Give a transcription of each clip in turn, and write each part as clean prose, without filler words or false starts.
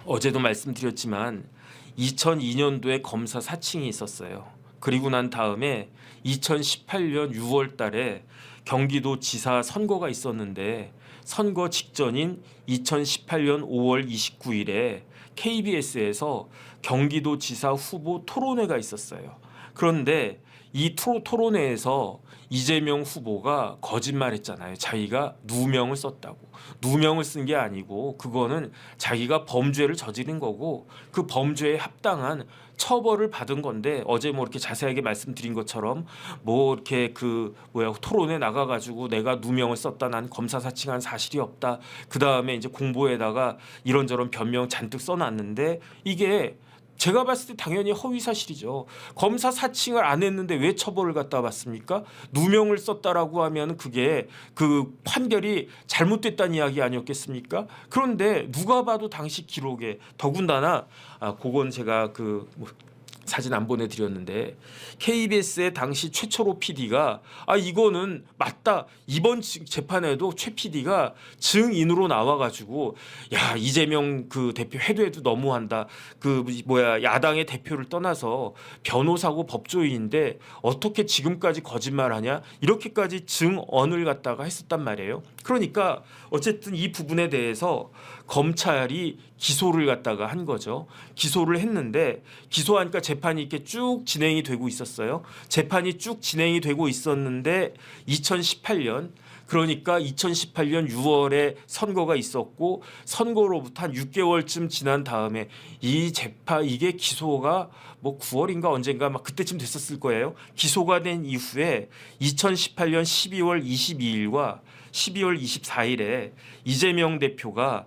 어제도 말씀드렸지만 2002년도에 검사 사칭이 있었어요. 그리고 난 다음에 2018년 6월 달에 경기도 지사 선거가 있었는데 선거 직전인 2018년 5월 29일에 KBS에서 경기도 지사 후보 토론회가 있었어요. 그런데 이 토론회에서 이재명 후보가 거짓말했잖아요. 자기가 누명을 썼다고. 누명을 쓴 게 아니고 그거는 자기가 범죄를 저지른 거고 그 범죄에 합당한 처벌을 받은 건데 어제 뭐 이렇게 자세하게 말씀드린 것처럼 뭐 이렇게 토론에 나가가지고 내가 누명을 썼다, 난 검사 사칭한 사실이 없다. 그 다음에 이제 공보에다가 이런저런 변명 잔뜩 써놨는데 이게 제가 봤을 때 당연히 허위 사실이죠. 검사 사칭을 안 했는데 왜 처벌을 갖다 받습니까? 누명을 썼다라고 하면 그게 그 판결이 잘못됐다는 이야기 아니었겠습니까? 그런데 누가 봐도 당시 기록에 더군다나 그건 제가 사진 안 보내드렸는데 KBS의 당시 최철호 PD가 이거는 맞다. 이번 재판에도 최 PD가 증인으로 나와가지고 야 이재명 그 대표 해도 너무한다. 야당의 대표를 떠나서 변호사고 법조인인데 어떻게 지금까지 거짓말하냐 이렇게까지 증언을 갖다가 했었단 말이에요. 그러니까 어쨌든 이 부분에 대해서 검찰이 기소를 갖다가 한 거죠. 기소를 했는데 기소하니까 재판이 이렇게 쭉 진행이 되고 있었어요. 재판이 쭉 진행이 되고 있었는데 2018년 2018년 6월에 선거가 있었고 선거로부터 한 6개월쯤 지난 다음에 이게 기소가 9월인가 언젠가 그때쯤 됐었을 거예요. 기소가 된 이후에 2018년 12월 22일과 12월 24일에 이재명 대표가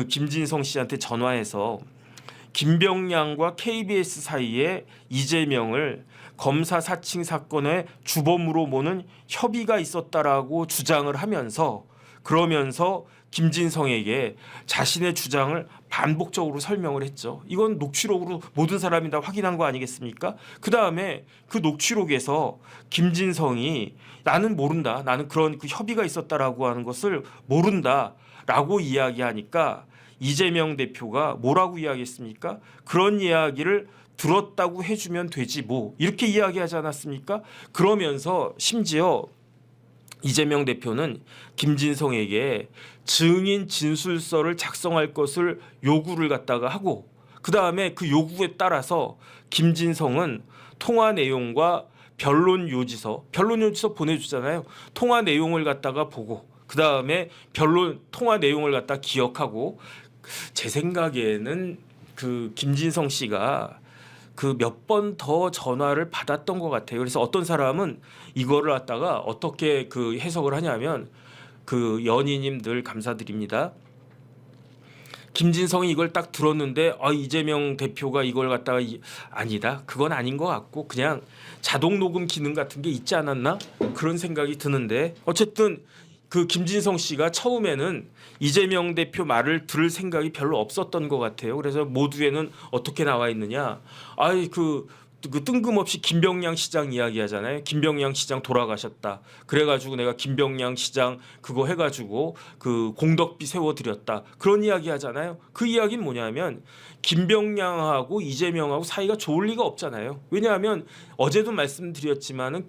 김진성 씨한테 전화해서 김병량과 KBS 사이에 이재명을 검사 사칭 사건의 주범으로 모는 협의가 있었다라고 주장을 하면서 그러면서 김진성에게 자신의 주장을 반복적으로 설명을 했죠. 이건 녹취록으로 모든 사람이 다 확인한 거 아니겠습니까? 그 다음에 그 녹취록에서 김진성이 나는 모른다. 나는 그런 협의가 있었다라고 하는 것을 모른다라고 이야기하니까 이재명 대표가 뭐라고 이야기했습니까? 그런 이야기를 들었다고 해주면 되지 이렇게 이야기하지 않았습니까? 그러면서 심지어 이재명 대표는 김진성에게 증인 진술서를 작성할 것을 요구를 갖다가 하고 그 다음에 그 요구에 따라서 김진성은 통화 내용과 변론 요지서 보내주잖아요. 통화 내용을 갖다가 보고 그 다음에 통화 내용을 갖다 기억하고 제 생각에는 김진성 씨가 몇 번 더 전화를 받았던 것 같아요. 그래서 어떤 사람은 이거를 갖다가 어떻게 해석을 하냐면 연희님 늘 감사드립니다. 김진성이 이걸 딱 들었는데 이재명 대표가 이걸 갖다가 아니다. 그건 아닌 것 같고 그냥 자동 녹음 기능 같은 게 있지 않았나? 그런 생각이 드는데 어쨌든 김진성 씨가 처음에는 이재명 대표 말을 들을 생각이 별로 없었던 것 같아요. 그래서 모두에는 어떻게 나와 있느냐? 뜬금없이 김병량 시장 이야기하잖아요. 김병량 시장 돌아가셨다. 그래가지고 내가 김병량 시장 그거 해가지고 공덕비 세워드렸다. 그런 이야기 하잖아요. 그 이야기는 뭐냐면 김병량하고 이재명하고 사이가 좋을 리가 없잖아요. 왜냐하면 어제도 말씀드렸지만은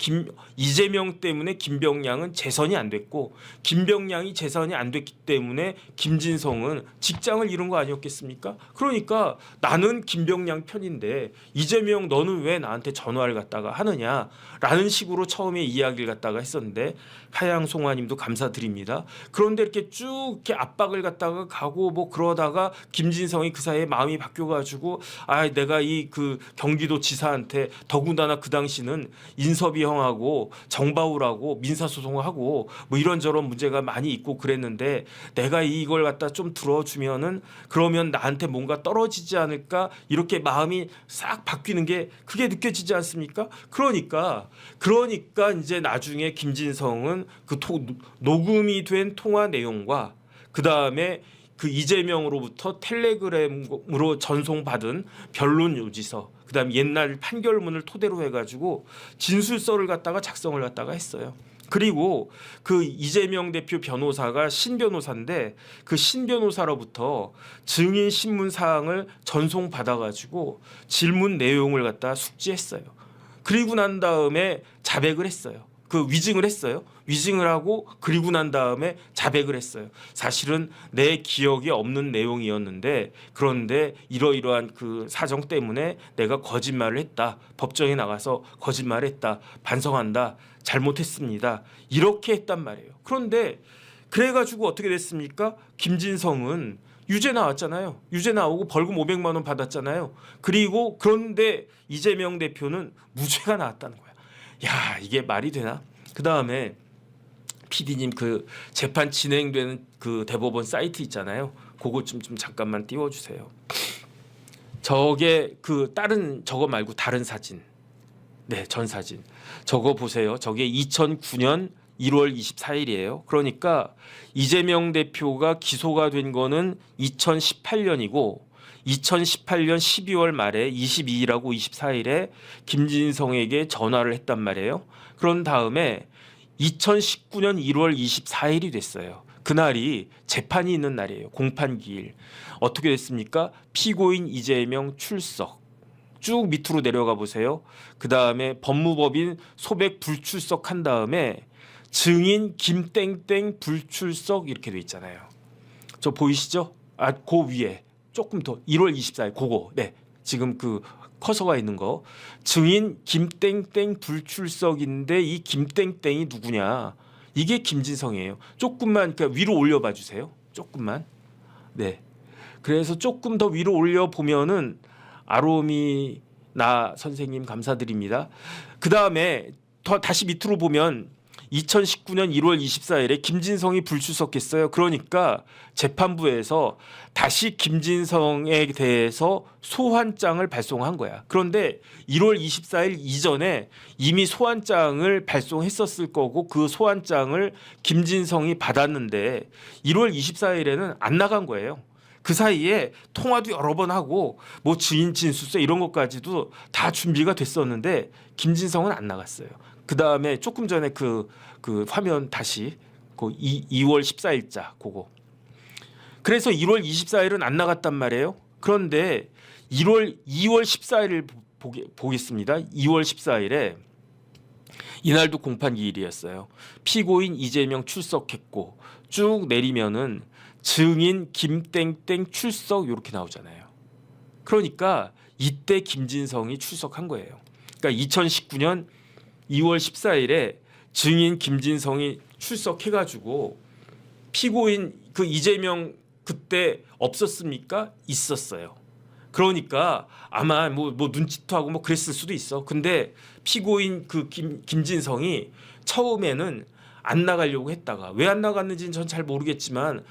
이재명 때문에 김병량은 재선이 안 됐고 김병량이 재선이 안 됐기 때문에 김진성은 직장을 잃은 거 아니었겠습니까? 그러니까 나는 김병량 편인데 이재명 너는 왜 나한테 전화를 갖다가 하느냐라는 식으로 처음에 이야기를 갖다가 했었는데 하양송화님도 감사드립니다. 그런데 이렇게 쭉 이렇게 압박을 갖다가 가고 그러다가 김진성이 그 사이에 마음이 바뀌어가지고 내가 경기도 지사한테 더군다나 그 당시는 인섭이 형하고 정바울하고 민사소송하고 이런저런 문제가 많이 있고 그랬는데 내가 이걸 갖다 좀 들어주면은 그러면 나한테 뭔가 떨어지지 않을까 이렇게 마음이 싹 바뀌는 게 그게 느껴지지 않습니까? 그러니까 이제 나중에 김진성은 녹음이 된 통화 내용과 그 다음에 이재명으로부터 텔레그램으로 전송받은 변론 요지서 그다음에 옛날 판결문을 토대로 해가지고 진술서를 갖다가 작성을 갖다가 했어요. 그리고 그 이재명 대표 변호사가 신 변호사인데 그 신 변호사로부터 증인 신문 사항을 전송 받아가지고 질문 내용을 갖다 숙지했어요. 그리고 난 다음에 자백을 했어요. 그 위증을 했어요. 위증을 하고 그리고 난 다음에 자백을 했어요. 사실은 내 기억에 없는 내용이었는데 그런데 이러이러한 그 사정 때문에 내가 거짓말을 했다. 법정에 나가서 거짓말을 했다. 반성한다. 잘못했습니다. 이렇게 했단 말이에요. 그런데 그래가지고 어떻게 됐습니까? 김진성은 유죄 나왔잖아요. 유죄 나오고 벌금 500만 원 받았잖아요. 그리고 그런데 이재명 대표는 무죄가 나왔다는 거야. 야, 이게 말이 되나? 그 다음에 PD님 그 재판 진행되는 그 대법원 사이트 있잖아요. 그거 좀 잠깐만 띄워주세요. 저게 그 다른 저거 말고 다른 사진. 네, 전 사진. 저거 보세요. 저게 2009년 1월 24일이에요. 그러니까 이재명 대표가 기소가 된 거는 2018년이고 2018년 12월 말에 22일하고 24일에 김진성에게 전화를 했단 말이에요. 그런 다음에 2019년 1월 24일이 됐어요. 그날이 재판이 있는 날이에요. 공판기일. 어떻게 됐습니까? 피고인 이재명 출석. 쭉 밑으로 내려가 보세요. 그 다음에 법무법인 소백 불출석한 다음에 증인 김땡땡 불출석 이렇게 돼 있잖아요. 저 보이시죠? 아, 그 위에 조금 더 1월 24일 그거. 네, 지금 그 커서가 있는 거. 증인 김땡땡 불출석인데 이 김땡땡이 누구냐? 이게 김진성이에요. 조금만 그러니까 위로 올려봐 주세요. 조금만. 네. 그래서 조금 더 위로 올려 보면은 아로미 나 선생님 감사드립니다. 그 다음에 다시 밑으로 보면 2019년 1월 24일에 김진성이 불출석했어요. 그러니까 재판부에서 다시 김진성에 대해서 소환장을 발송한 거야. 그런데 1월 24일 이전에 이미 소환장을 발송했었을 거고 그 소환장을 김진성이 받았는데 1월 24일에는 안 나간 거예요. 그 사이에 통화도 여러 번 하고 뭐 증인 진술서 이런 것까지도 다 준비가 됐었는데 김진성은 안 나갔어요. 그 다음에 조금 전에 그 화면 다시 그 2월 14일자 그거. 그래서 1월 24일은 안 나갔단 말이에요. 그런데 2월 14일을 보겠습니다. 2월 14일에 이날도 공판기일이었어요. 피고인 이재명 출석했고 쭉 내리면은 증인 김땡땡 출석 이렇게 나오잖아요. 그러니까 이때 김진성이 출석한 거예요. 그러니까 2019년 2월 14일에 증인 김진성이 출석해가지고 피고인 그 이재명 그때 없었습니까? 있었어요. 그러니까 아마 뭐 눈치도 하고 뭐 그랬을 수도 있어. 근데 피고인 그 김진성이 처음에는 안 나가려고 했다가 왜 안 나갔는지는 전 잘 모르겠지만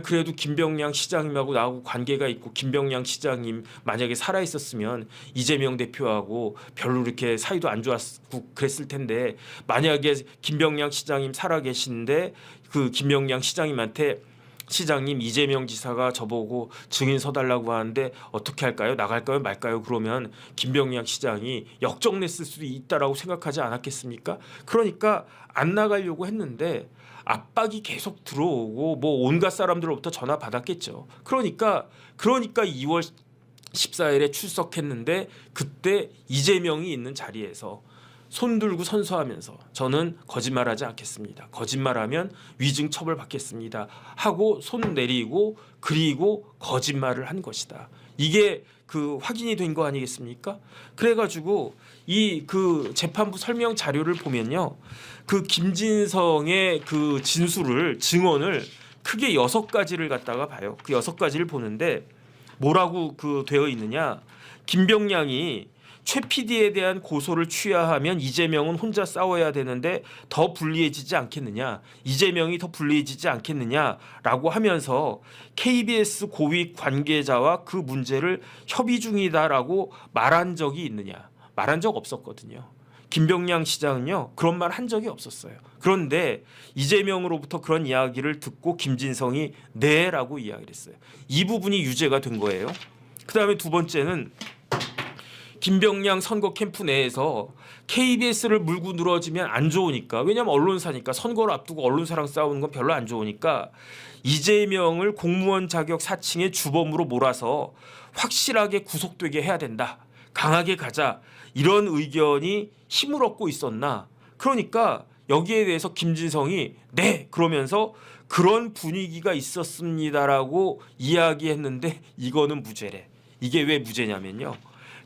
그래도 김병량 시장님하고 나하고 관계가 있고 김병량 시장님 만약에 살아 있었으면 이재명 대표하고 별로 이렇게 사이도 안 좋았고 그랬을 텐데 만약에 김병량 시장님 살아 계신데 그 김병량 시장님한테 시장님 이재명 지사가 저보고 증인 서달라고 하는데 어떻게 할까요? 나갈까요? 말까요? 그러면 김병량 시장이 역정냈을 수도 있다라고 생각하지 않았겠습니까? 그러니까 안 나가려고 했는데 압박이 계속 들어오고 뭐 온갖 사람들로부터 전화 받았겠죠. 그러니까 2월 14일에 출석했는데 그때 이재명이 있는 자리에서 손 들고 선서하면서 저는 거짓말하지 않겠습니다. 거짓말하면 위증 처벌 받겠습니다. 하고 손 내리고 그리고 거짓말을 한 것이다. 이게 그 확인이 된 거 아니겠습니까? 그래가지고 이 그 재판부 설명 자료를 보면요, 그 김진성의 그 증언을 크게 6가지를 갖다가 봐요. 그 6가지를 보는데 뭐라고 그 되어 있느냐? 김병량이 최 PD에 대한 고소를 취하하면 이재명은 혼자 싸워야 되는데 더 불리해지지 않겠느냐, 이재명이 더 불리해지지 않겠느냐라고 하면서 KBS 고위 관계자와 그 문제를 협의 중이다라고 말한 적이 있느냐? 말한 적 없었거든요. 김병량 시장은요 그런 말 한 적이 없었어요. 그런데 이재명으로부터 그런 이야기를 듣고 김진성이 네라고 이야기를 했어요. 이 부분이 유죄가 된 거예요. 그 다음에 두 번째는 김병량 선거 캠프 내에서 KBS를 물고 늘어지면 안 좋으니까, 왜냐하면 언론사니까, 선거를 앞두고 언론사랑 싸우는 건 별로 안 좋으니까 이재명을 공무원 자격 사칭의 주범으로 몰아서 확실하게 구속되게 해야 된다, 강하게 가자, 이런 의견이 힘을 얻고 있었나. 그러니까 여기에 대해서 김진성이 네 그러면서 그런 분위기가 있었습니다라고 이야기했는데 이거는 무죄래. 이게 왜 무죄냐면요,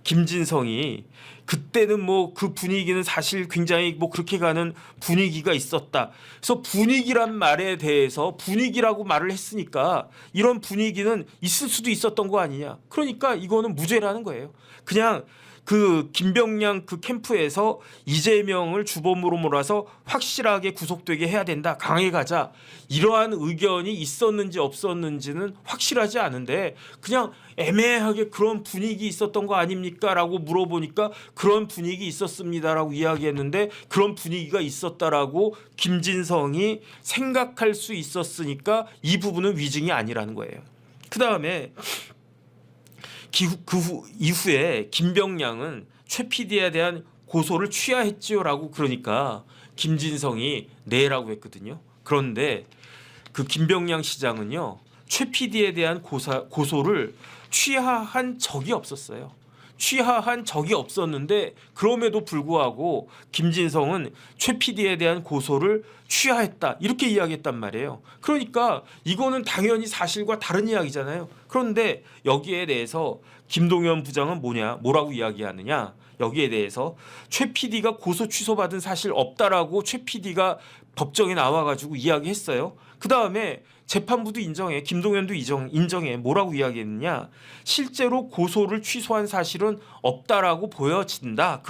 김진성이 그때는 뭐 그 분위기는 사실 굉장히 뭐 그렇게 가는 분위기가 있었다. 그래서 분위기란 말에 대해서 분위기라고 말을 했으니까 이런 분위기는 있을 수도 있었던 거 아니냐. 그러니까 이거는 무죄라는 거예요. 그냥 그 김병량 그 캠프에서 이재명을 주범으로 몰아서 확실하게 구속되게 해야 된다, 강하게 가자, 이러한 의견이 있었는지 없었는지는 확실하지 않은데 그냥 애매하게 그런 분위기 있었던 거 아닙니까? 라고 물어보니까 그런 분위기 있었습니다라고 이야기했는데 그런 분위기가 있었다라고 김진성이 생각할 수 있었으니까 이 부분은 위증이 아니라는 거예요. 그다음에 이후에 김병량은 최 PD에 대한 고소를 취하했지요라고 그러니까 김진성이 네라고 했거든요. 그런데 그 김병량 시장은요, 최 PD에 대한 고소를 취하한 적이 없었어요. 취하한 적이 없었는데 그럼에도 불구하고 김진성은 최 PD에 대한 고소를 취하했다, 이렇게 이야기했단 말이에요. 그러니까 이거는 당연히 사실과 다른 이야기잖아요. 그런데 여기에 대해서 김동연 부장은 뭐라고 이야기하느냐, 여기에 대해서 최 PD가 고소 취소받은 사실 없다라고 최 PD가 법정에 나와가지고 이야기했어요. 그 다음에 재판부도 인정해, 김동연도 인정해. 뭐라고 이야기했느냐, 실제로 고소를 취소한 사실은 없다라고 보여진다.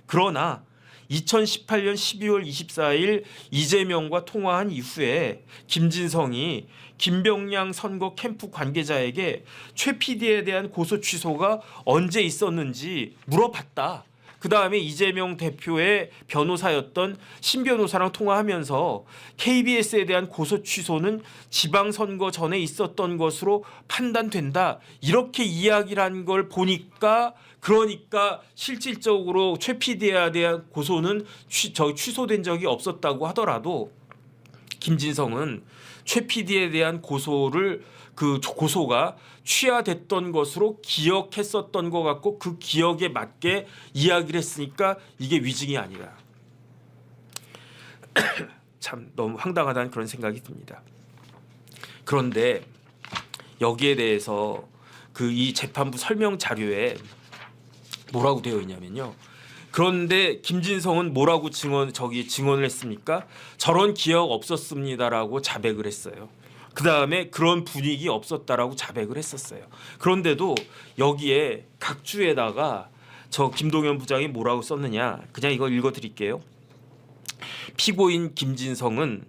그러나 2018년 12월 24일 이재명과 통화한 이후에 김진성이 김병량 선거 캠프 관계자에게 최 PD에 대한 고소 취소가 언제 있었는지 물어봤다. 그 다음에 이재명 대표의 변호사였던 신 변호사랑 통화하면서 KBS에 대한 고소 취소는 지방선거 전에 있었던 것으로 판단된다, 이렇게 이야기를 한 걸 보니까, 그러니까 실질적으로 최 PD에 대한 고소는 취소된 적이 없었다고 하더라도 김진성은 최 PD에 대한 고소가 취하됐던 것으로 기억했었던 것 같고 그 기억에 맞게 이야기를 했으니까 이게 위증이 아니라 참 너무 황당하다는 그런 생각이 듭니다. 그런데 여기에 대해서 이 재판부 설명 자료에 뭐라고 되어 있냐면요, 그런데 김진성은 뭐라고 증언을 했습니까? 저런 기억 없었습니다라고 자백을 했어요. 그 다음에 그런 분위기 없었다라고 자백을 했었어요. 그런데도 여기에 각주에다가 저 김동연 부장이 뭐라고 썼느냐, 그냥 이거 읽어드릴게요. 피고인 김진성은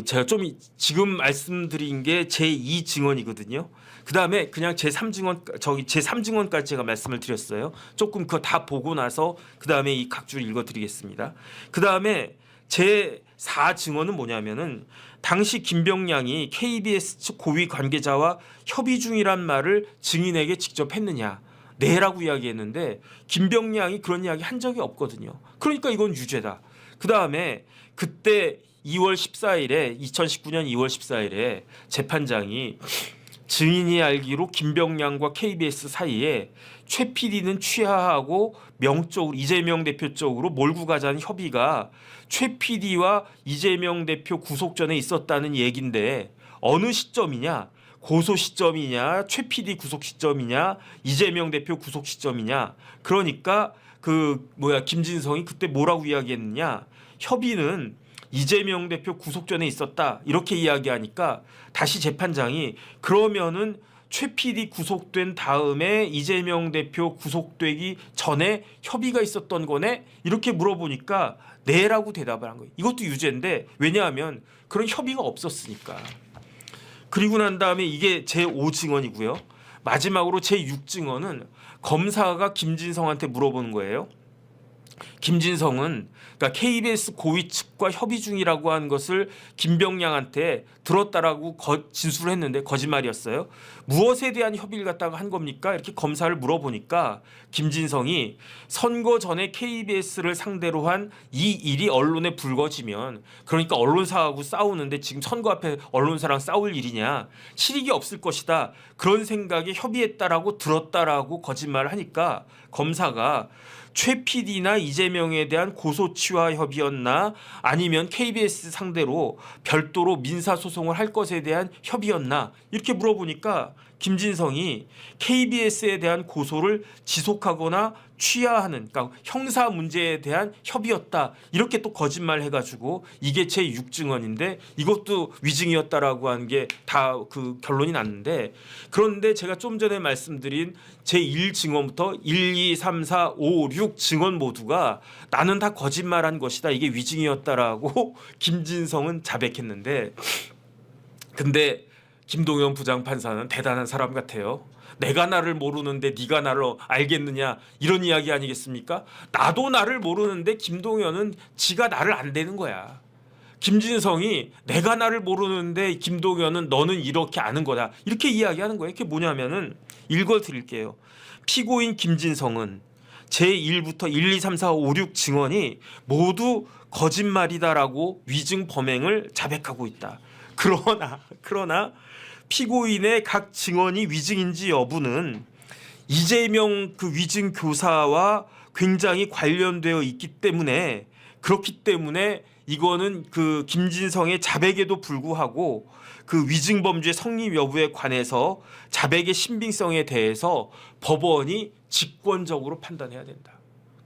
제가 좀 지금 말씀드린 게 제2 증언이거든요. 그 다음에 그냥 제3증언까지 제가 말씀을 드렸어요. 조금 그거 다 보고 나서 그 다음에 이 각주를 읽어드리겠습니다. 그 다음에 제4 증언은 뭐냐면은 당시 김병량이 KBS 측 고위 관계자와 협의 중이란 말을 증인에게 직접 했느냐. 네라고 이야기했는데 김병량이 그런 이야기 한 적이 없거든요. 그러니까 이건 유죄다. 그 다음에 그때 2019년 2월 14일에 재판장이 증인이 알기로 김병량과 KBS 사이에 최 PD는 취하하고 명적으로 이재명 대표 쪽으로 몰고 가자는 협의가 최 PD와 이재명 대표 구속 전에 있었다는 얘긴데 어느 시점이냐, 고소 시점이냐, 최 PD 구속 시점이냐, 이재명 대표 구속 시점이냐. 그러니까 김진성이 그때 뭐라고 이야기했느냐, 협의는 이재명 대표 구속 전에 있었다, 이렇게 이야기하니까 다시 재판장이 그러면은 최 PD 구속된 다음에 이재명 대표 구속되기 전에 협의가 있었던 거네, 이렇게 물어보니까 네라고 대답을 한 거예요. 이것도 유죄인데 왜냐하면 그런 협의가 없었으니까. 그리고 난 다음에 이게 제5 증언이고요. 마지막으로 제6 증언은 검사가 김진성한테 물어보는 거예요. 김진성은 그러니까 KBS 고위 측과 협의 중이라고 한 것을 김병량한테 들었다라고 진술을 했는데 거짓말이었어요. 무엇에 대한 협의를 갖다가 한 겁니까? 이렇게 검사를 물어보니까 김진성이 선거 전에 KBS를 상대로 한 이 일이 언론에 불거지면, 그러니까 언론사하고 싸우는데 지금 선거 앞에 언론사랑 싸울 일이냐, 실익이 없을 것이다, 그런 생각에 협의했다라고 들었다라고 거짓말을 하니까 검사가 최 PD나 이재명에 대한 고소치와 협의였나, 아니면 KBS 상대로 별도로 민사소송을 할 것에 대한 협의였나, 이렇게 물어보니까 김진성이 KBS에 대한 고소를 지속하거나 취하하는, 그러니까 형사 문제에 대한 협의였다, 이렇게 또 거짓말 해가지고 이게 제 6증언인데 이것도 위증이었다라고 한 게 다 그 결론이 났는데, 그런데 제가 좀 전에 말씀드린 제 1증언부터 1, 2, 3, 4, 5, 6 증언 모두가 나는 다 거짓말한 것이다, 이게 위증이었다라고 김진성은 자백했는데, 근데 김동연 부장판사는 대단한 사람 같아요. 내가 나를 모르는데 네가 나를 알겠느냐, 이런 이야기 아니겠습니까? 나도 나를 모르는데 김동연은 지가 나를 안 되는 거야. 김진성이 내가 나를 모르는데 김동연은 너는 이렇게 아는 거다, 이렇게 이야기하는 거예요. 이게 뭐냐면은 읽어 드릴게요. 피고인 김진성은 제1부터 1, 2, 3, 4, 5, 6 증언이 모두 거짓말이다라고 위증 범행을 자백하고 있다. 그러나 피고인의 각 증언이 위증인지 여부는 이재명 그 위증 교사와 굉장히 관련되어 있기 때문에, 그렇기 때문에 이거는 그 김진성의 자백에도 불구하고 그 위증 범죄 성립 여부에 관해서 자백의 신빙성에 대해서 법원이 직권적으로 판단해야 된다.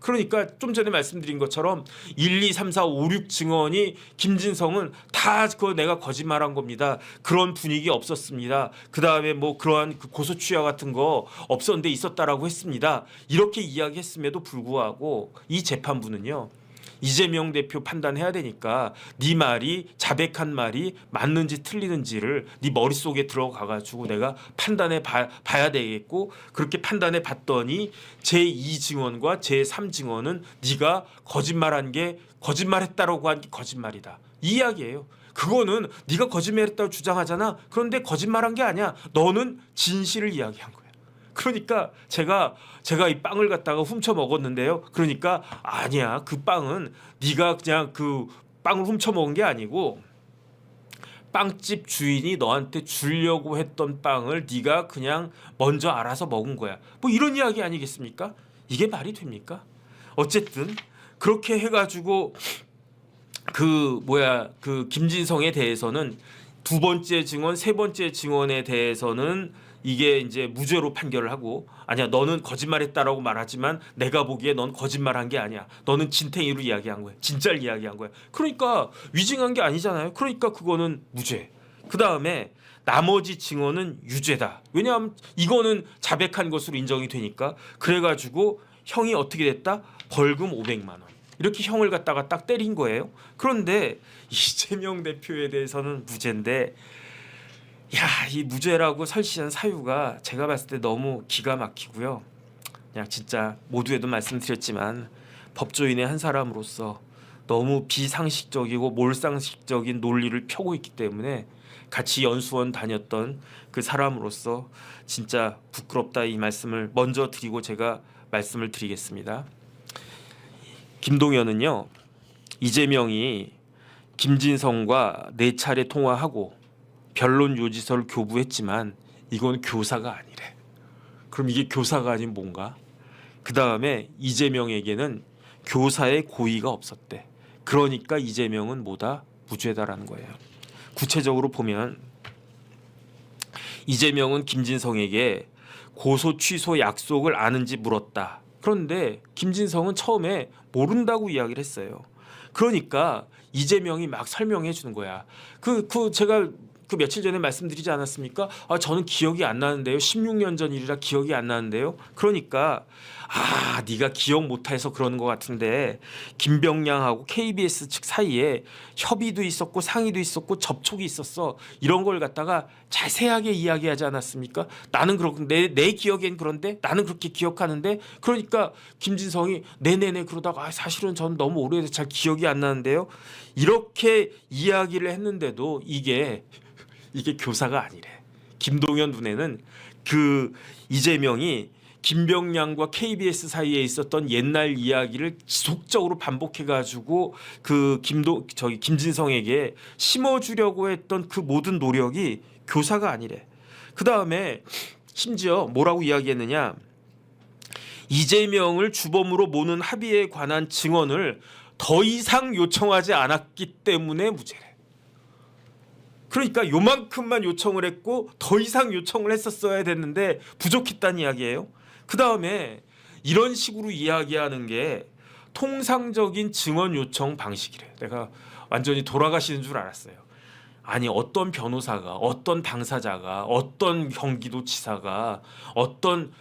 그러니까 좀 전에 말씀드린 것처럼 1, 2, 3, 4, 5, 6 증언이 김진성은 다 그거 내가 거짓말한 겁니다, 그런 분위기 없었습니다, 그 다음에 뭐 그러한 그 고소 취하 같은 거 없었는데 있었다라고 했습니다, 이렇게 이야기했음에도 불구하고 이 재판부는요, 이재명 대표 판단해야 되니까 네 말이, 자백한 말이 맞는지 틀리는지를 네 머릿속에 들어가 가지고 내가 판단해 봐야 되겠고, 그렇게 판단해 봤더니 제2 증언과 제3 증언은 네가 거짓말한 게, 거짓말했다라고 한 게 거짓말이다, 이 이야기예요. 그거는 네가 거짓말했다고 주장하잖아. 그런데 거짓말한 게 아니야, 너는 진실을 이야기한 거야. 그러니까 제가 이 빵을 갖다가 훔쳐 먹었는데요, 그러니까 아니야, 그 빵은 네가 그냥 그 빵을 훔쳐 먹은 게 아니고 빵집 주인이 너한테 주려고 했던 빵을 네가 그냥 먼저 알아서 먹은 거야, 뭐 이런 이야기 아니겠습니까? 이게 말이 됩니까? 어쨌든 그렇게 해가지고 그 김진성에 대해서는 두 번째 증언, 세 번째 증언에 대해서는 이게 이제 무죄로 판결을 하고, 아니야 너는 거짓말했다라고 말하지만 내가 보기에 넌 거짓말한 게 아니야, 너는 진탱이로 이야기한 거야, 진짜를 이야기한 거야, 그러니까 위증한 게 아니잖아요. 그러니까 그거는 무죄. 그 다음에 나머지 증언은 유죄다. 왜냐하면 이거는 자백한 것으로 인정이 되니까. 그래가지고 형이 어떻게 됐다? 벌금 500만 원. 이렇게 형을 갖다가 딱 때린 거예요. 그런데 이재명 대표에 대해서는 무죄인데, 이 무죄라고 설치한 사유가 제가 봤을 때 너무 기가 막히고요. 그냥 진짜 모두에도 말씀드렸지만 법조인의 한 사람으로서 너무 비상식적이고 몰상식적인 논리를 펴고 있기 때문에 같이 연수원 다녔던 그 사람으로서 진짜 부끄럽다, 이 말씀을 먼저 드리고 제가 말씀을 드리겠습니다. 김동연은요, 이재명이 김진성과 4차례 통화하고 변론 요지서를 교부했지만 이건 교사가 아니래. 그럼 이게 교사가 아닌 뭔가? 그 다음에 이재명에게는 교사의 고의가 없었대. 그러니까 이재명은 뭐다? 무죄다라는 거예요. 구체적으로 보면 이재명은 김진성에게 고소 취소 약속을 아는지 물었다. 그런데 김진성은 처음에 모른다고 이야기를 했어요. 그러니까 이재명이 막 설명해 주는 거야. 제가 그 며칠 전에 말씀드리지 않았습니까? 저는 기억이 안 나는데요. 16년 전 일이라 기억이 안 나는데요. 그러니까 네가 기억 못해서 그러는 것 같은데 김병량하고 KBS 측 사이에 협의도 있었고 상의도 있었고 접촉이 있었어. 이런 걸 갖다가 자세하게 이야기하지 않았습니까? 나는 그렇게 내 기억엔 그런데 나는 그렇게 기억하는데 그러니까 김진성이 네네네 그러다가 사실은 전 너무 오래돼서 잘 기억이 안 나는데요. 이렇게 이야기를 했는데도 이게 교사가 아니래. 김동연 눈에는 그 이재명이 김병량과 KBS 사이에 있었던 옛날 이야기를 지속적으로 반복해가지고 그 김진성에게 심어주려고 했던 그 모든 노력이 교사가 아니래. 그 다음에 심지어 뭐라고 이야기했느냐? 이재명을 주범으로 모는 합의에 관한 증언을 더 이상 요청하지 않았기 때문에 무죄래. 그러니까 요만큼만 요청을 했고 더 이상 요청을 했었어야 됐는데 부족했다는 이야기예요. 그 다음에 이런 식으로 이야기하는 게 통상적인 증언 요청 방식이래. 내가 완전히 돌아가시는 줄 알았어요. 아니 어떤 변호사가 어떤 당사자가 어떤 경기도지사가 어떤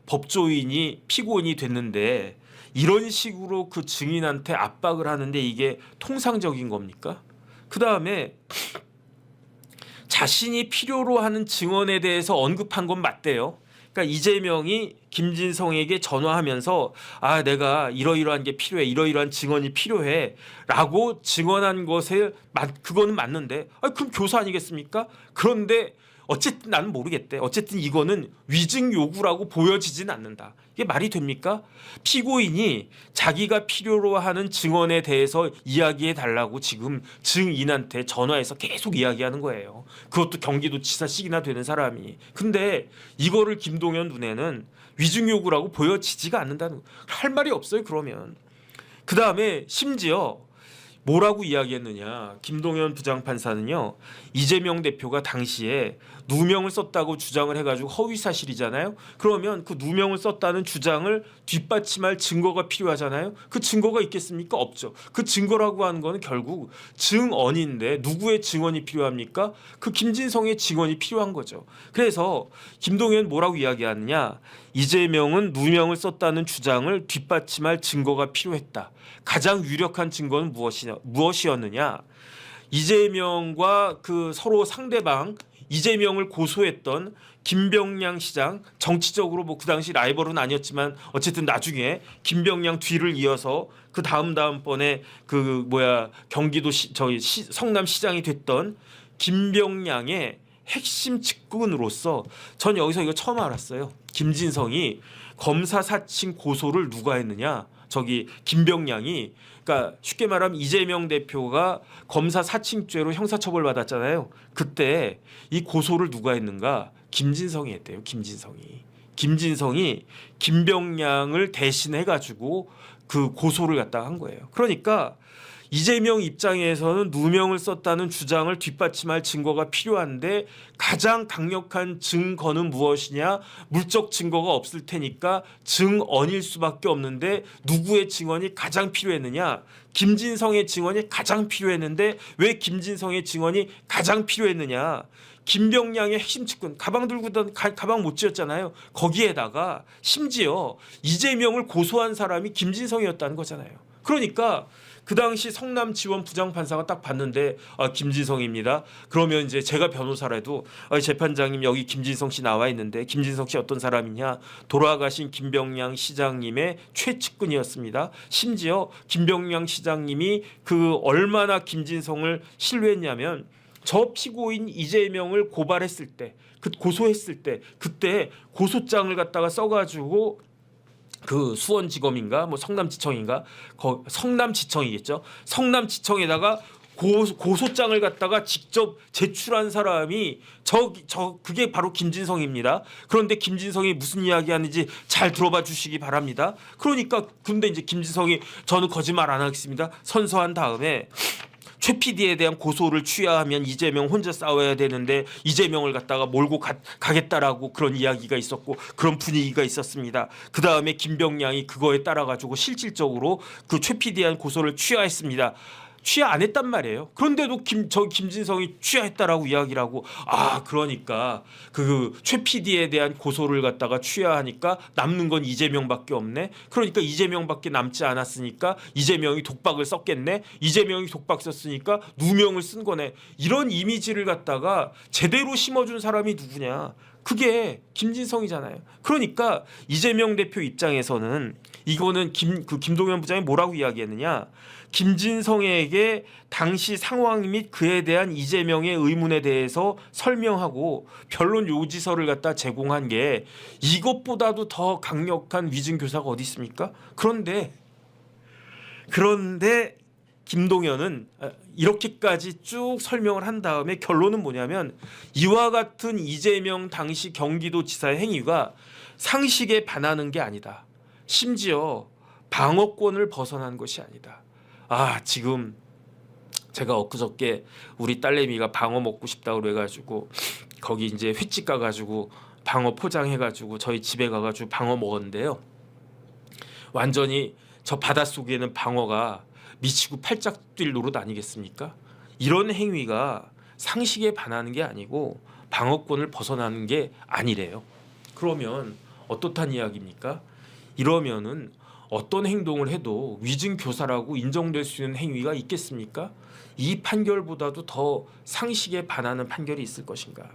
법조인이 피고인이 됐는데 이런 식으로 그 증인한테 압박을 하는데 이게 통상적인 겁니까? 그 다음에 자신이 필요로 하는 증언에 대해서 언급한 건 맞대요. 그러니까 이재명이 김진성에게 전화하면서 내가 이러이러한 게 필요해, 이러이러한 증언이 필요해라고 증언한 것에 그거는 맞는데 그럼 교사 아니겠습니까? 그런데 어쨌든 나는 모르겠대. 어쨌든 이거는 위증 요구라고 보여지진 않는다. 이게 말이 됩니까? 피고인이 자기가 필요로 하는 증언에 대해서 이야기해 달라고 지금 증인한테 전화해서 계속 이야기하는 거예요. 그것도 경기도지사씩이나 되는 사람이. 근데 이거를 김동연 눈에는 위증 요구라고 보여지지가 않는다는 할 말이 없어요. 그러면 그 다음에 심지어 뭐라고 이야기했느냐? 김동연 부장판사는요. 이재명 대표가 당시에 누명을 썼다고 주장을 해가지고 허위 사실이잖아요. 그러면 그 누명을 썼다는 주장을 뒷받침할 증거가 필요하잖아요. 그 증거가 있겠습니까? 없죠. 그 증거라고 하는 거는 결국 증언인데 누구의 증언이 필요합니까? 그 김진성의 증언이 필요한 거죠. 그래서 김동연 뭐라고 이야기하느냐? 이재명은 누명을 썼다는 주장을 뒷받침할 증거가 필요했다. 가장 유력한 증거는 무엇이었느냐? 이재명과 그 서로 상대방 이재명을 고소했던 김병량 시장, 정치적으로 그 당시 라이벌은 아니었지만 어쨌든 나중에 김병량 뒤를 이어서 그 다음번에 경기도 성남시장이 됐던 김병량의 핵심 측근으로서 전 여기서 이거 처음 알았어요. 김진성이 검사 사칭 고소를 누가 했느냐? 김병량이, 그러니까 쉽게 말하면 이재명 대표가 검사 사칭죄로 형사처벌 받았잖아요. 그때 이 고소를 누가 했는가? 김진성이 했대요. 김진성이 김병량을 대신해 가지고 그 고소를 갖다가 한 거예요. 그러니까 이재명 입장에서는 누명을 썼다는 주장을 뒷받침할 증거가 필요한데 가장 강력한 증거는 무엇이냐? 물적 증거가 없을 테니까 증언일 수밖에 없는데 누구의 증언이 가장 필요했느냐? 김진성의 증언이 가장 필요했는데 왜 김진성의 증언이 가장 필요했느냐? 김병량의 핵심 측근 가방 들고 가방 못 쥐었잖아요. 거기에다가 심지어 이재명을 고소한 사람이 김진성이었다는 거잖아요. 그러니까 그 당시 성남지원 부장판사가 딱 봤는데 김진성입니다. 그러면 이제 제가 변호사라도 재판장님 여기 김진성 씨 나와 있는데 김진성 씨 어떤 사람이냐? 돌아가신 김병량 시장님의 최측근이었습니다. 심지어 김병량 시장님이 얼마나 김진성을 신뢰했냐면 저 피고인 이재명을 고소했을 때 그때 고소장을 갖다가 써가지고 수원지검인가 성남지청인가 성남지청이겠죠. 성남지청에다가 고소장을 갖다가 직접 제출한 사람이 그게 바로 김진성입니다. 그런데 김진성이 무슨 이야기하는지 잘 들어봐 주시기 바랍니다. 그러니까 근데 이제 김진성이 저는 거짓말 안 하겠습니다. 선서한 다음에 최 PD에 대한 고소를 취하하면 이재명 혼자 싸워야 되는데 이재명을 갖다가 몰고 가겠다라고 그런 이야기가 있었고 그런 분위기가 있었습니다. 그 다음에 김병량이 그거에 따라 가지고 실질적으로 그 최 PD에 대한 고소를 취하했습니다. 취하 안 했단 말이에요. 그런데도 김진성이 취하했다라고 이야기를 하고, 그러니까 그 최 PD에 대한 고소를 갖다가 취하하니까 남는 건 이재명밖에 없네. 그러니까 이재명밖에 남지 않았으니까 이재명이 독박을 썼겠네. 이재명이 독박 썼으니까 누명을 쓴 거네. 이런 이미지를 갖다가 제대로 심어준 사람이 누구냐? 그게 김진성이잖아요. 그러니까 이재명 대표 입장에서는 이거는 김동연 부장이 뭐라고 이야기했느냐? 김진성에게 당시 상황 및 그에 대한 이재명의 의문에 대해서 설명하고 변론 요지서를 갖다 제공한 게 이것보다도 더 강력한 위증 교사가 어디 있습니까? 그런데 김동연은 이렇게까지 쭉 설명을 한 다음에 결론은 뭐냐면 이와 같은 이재명 당시 경기도지사의 행위가 상식에 반하는 게 아니다. 심지어 방어권을 벗어난 것이 아니다. 지금 제가 엊그저께 우리 딸내미가 방어 먹고 싶다고 그래가지고 거기 이제 횟집 가가지고 방어 포장해가지고 저희 집에 가가지고 방어 먹었는데요. 완전히 저 바닷속에는 방어가 미치고 팔짝 뛸 노릇 아니겠습니까? 이런 행위가 상식에 반하는 게 아니고 방어권을 벗어나는 게 아니래요. 그러면 어떻단 이야기입니까? 이러면은 어떤 행동을 해도 위증 교사라고 인정될 수 있는 행위가 있겠습니까? 이 판결보다도 더 상식에 반하는 판결이 있을 것인가?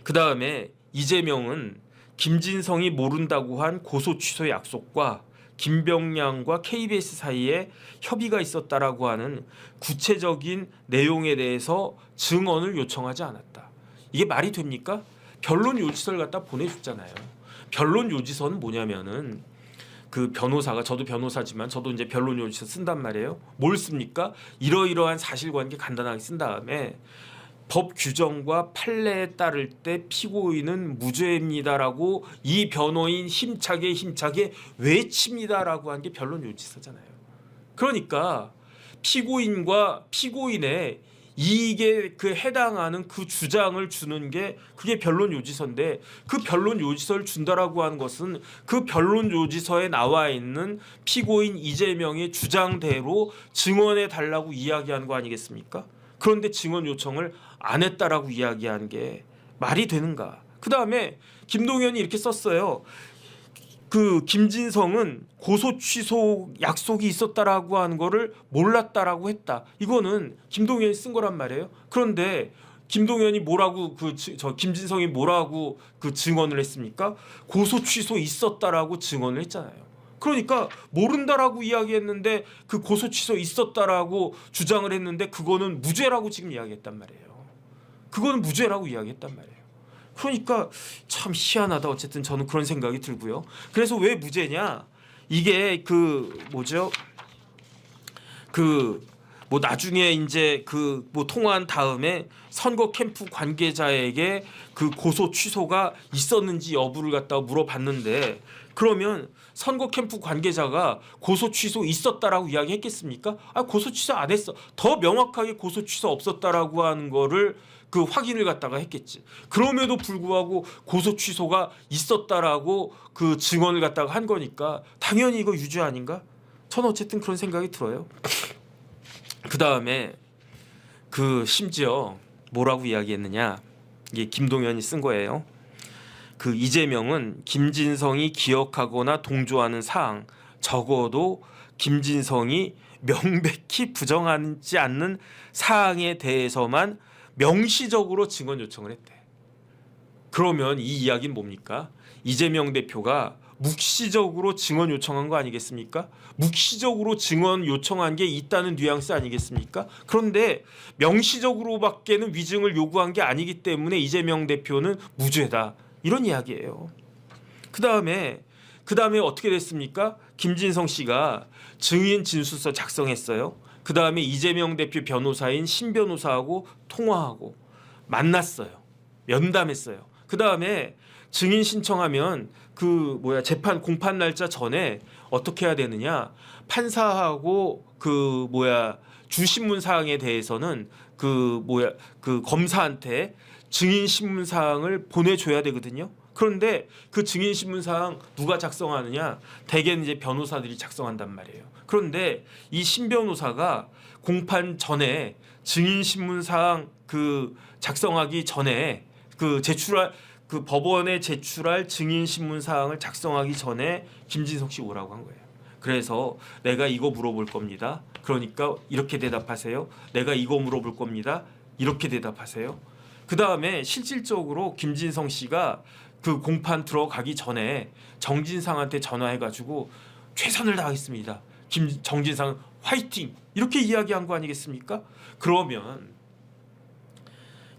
그 다음에 이재명은 김진성이 모른다고 한 고소 취소 약속과 김병량과 KBS 사이에 협의가 있었다라고 하는 구체적인 내용에 대해서 증언을 요청하지 않았다. 이게 말이 됩니까? 변론 요지서를 갖다 보내줬잖아요. 변론 요지서는 뭐냐면은 그 변호사가, 저도 변호사지만 저도 이제 변론 요지서 쓴단 말이에요. 뭘 씁니까? 이러이러한 사실관계 간단하게 쓴 다음에 법 규정과 판례에 따를 때 피고인은 무죄입니다라고 이 변호인 힘차게 외칩니다라고 한 게 변론 요지서잖아요. 그러니까 피고인과 피고인의 이익에 그 해당하는 그 주장을 주는 게 그게 변론 요지서인데, 그 변론 요지서를 준다라고 하는 것은 그 변론 요지서에 나와 있는 피고인 이재명의 주장대로 증언해 달라고 이야기하는 거 아니겠습니까? 그런데 증언 요청을 안 했다라고 이야기한 게 말이 되는가? 그 다음에 김동연이 이렇게 썼어요. 그 김진성은 고소 취소 약속이 있었다라고 하는 거를 몰랐다라고 했다. 이거는 김동연이 쓴 거란 말이에요. 그런데 김동연이 뭐라고 김진성이 뭐라고 그 증언을 했습니까? 고소 취소 있었다라고 증언을 했잖아요. 그러니까 모른다라고 이야기했는데 그 고소 취소 있었다라고 주장을 했는데 그거는 무죄라고 지금 이야기했단 말이에요. 그거는 무죄라고 이야기했단 말이에요. 그러니까 참 희한하다. 어쨌든 저는 그런 생각이 들고요. 그래서 왜 무죄냐? 이게 나중에 이제 통화한 다음에 선거 캠프 관계자에게 그 고소 취소가 있었는지 여부를 갖다가 물어봤는데, 그러면 선거 캠프 관계자가 고소 취소 있었다라고 이야기했겠습니까? 고소 취소 안 했어. 더 명확하게 고소 취소 없었다라고 하는 거를 그 확인을 갖다가 했겠지. 그럼에도 불구하고 고소 취소가 있었다라고 그 증언을 갖다가 한 거니까 당연히 이거 유죄 아닌가? 저는 어쨌든 그런 생각이 들어요. 그 다음에 심지어 뭐라고 이야기했느냐? 이게 김동연이 쓴 거예요. 그 이재명은 김진성이 기억하거나 동조하는 사항, 적어도 김진성이 명백히 부정하지 않는 사항에 대해서만 명시적으로 증언 요청을 했대. 그러면 이 이야기는 뭡니까? 이재명 대표가 묵시적으로 증언 요청한 거 아니겠습니까? 묵시적으로 증언 요청한 게 있다는 뉘앙스 아니겠습니까? 그런데 명시적으로밖에는 위증을 요구한 게 아니기 때문에 이재명 대표는 무죄다. 이런 이야기예요. 그 다음에 어떻게 됐습니까? 김진성 씨가 증인 진술서 작성했어요. 그 다음에 이재명 대표 변호사인 신 변호사하고 통화하고 만났어요. 면담했어요. 그 다음에 증인 신청하면 재판 공판 날짜 전에 어떻게 해야 되느냐? 판사하고 주신문 사항에 대해서는 검사한테 증인 신문 사항을 보내줘야 되거든요. 그런데 그 증인 신문사항 누가 작성하느냐? 대개는 이제 변호사들이 작성한단 말이에요. 그런데 이 신 변호사가 공판 전에 증인 신문사항 그 작성하기 전에 그 제출할 그 법원에 제출할 증인 신문 사항을 작성하기 전에 김진석 씨 오라고 한 거예요. 그래서 내가 이거 물어볼 겁니다. 그러니까 이렇게 대답하세요. 내가 이거 물어볼 겁니다. 이렇게 대답하세요. 그 다음에 실질적으로 김진성 씨가 그 공판 들어가기 전에 정진상한테 전화해가지고 최선을 다하겠습니다. 정진상 화이팅 이렇게 이야기한 거 아니겠습니까? 그러면